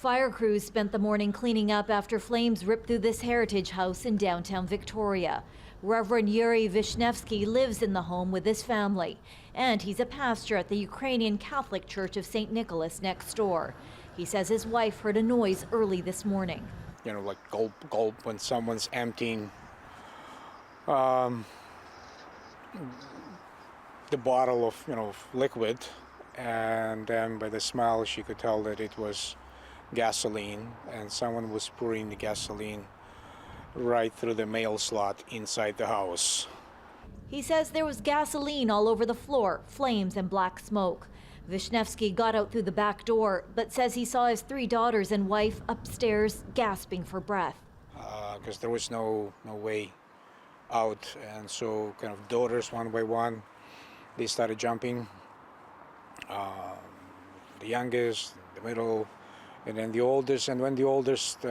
Fire crews spent the morning cleaning up after flames ripped through this heritage house in downtown Victoria. Reverend Yuri Vishnevsky lives in the home with his family, and he's a pastor at the Ukrainian Catholic Church of St. Nicholas next door. He says his wife heard a noise early this morning. You know, like gulp, gulp when someone's emptying the bottle of, liquid, and then by the smell she could tell that it was gasoline, and someone was pouring the gasoline right through the mail slot inside the house. He says there was gasoline all over the floor, flames and black smoke. Vishnevsky got out through the back door, but says he saw his 3 daughters and wife upstairs gasping for breath. Because there was no way out, and so kind of daughters one by one, they started jumping. The youngest, the middle, and then the oldest. And when the oldest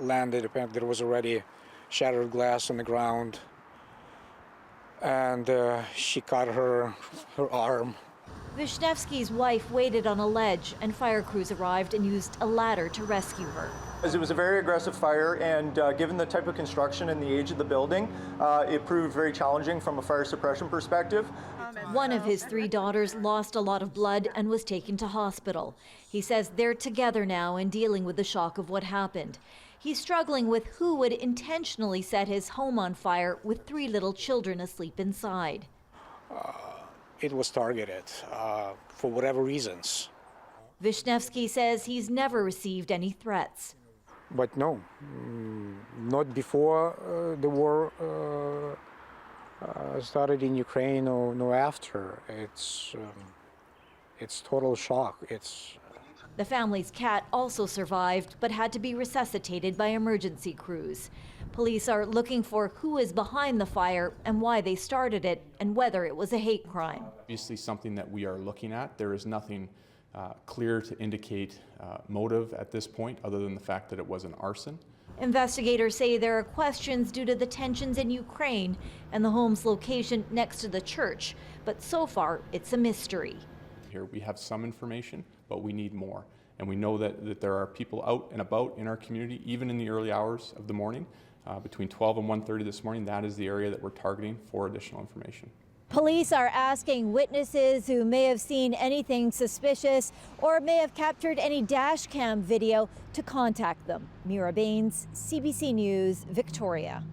landed, apparently there was already shattered glass on the ground, and she cut her arm. Vishnevsky's wife waited on a ledge, and fire crews arrived and used a ladder to rescue her. It was a very aggressive fire, and given the type of construction and the age of the building, it proved very challenging from a fire suppression perspective. One of his 3 daughters lost a lot of blood and was taken to hospital. He says they're together now and dealing with the shock of what happened. He's struggling with who would intentionally set his home on fire with 3 little children asleep inside. It was targeted for whatever reasons. Vishnevsky says he's never received any threats. But no, not before the war started in Ukraine, or after. It's total shock. The family's cat also survived, but had to be resuscitated by emergency crews. Police are looking for who is behind the fire and why they started it, and whether it was a hate crime. Obviously something that we are looking at. There is nothing clear to indicate motive at this point, other than the fact that it was an arson. Investigators say there are questions due to the tensions in Ukraine and the home's location next to the church, but so far it's a mystery. Here we have some information, but we need more. And we know that there are people out and about in our community, even in the early hours of the morning. Between 12 and 1:30 this morning, that is the area that we're targeting for additional information. Police are asking witnesses who may have seen anything suspicious or may have captured any dash cam video to contact them. Mira Baines, CBC News, Victoria.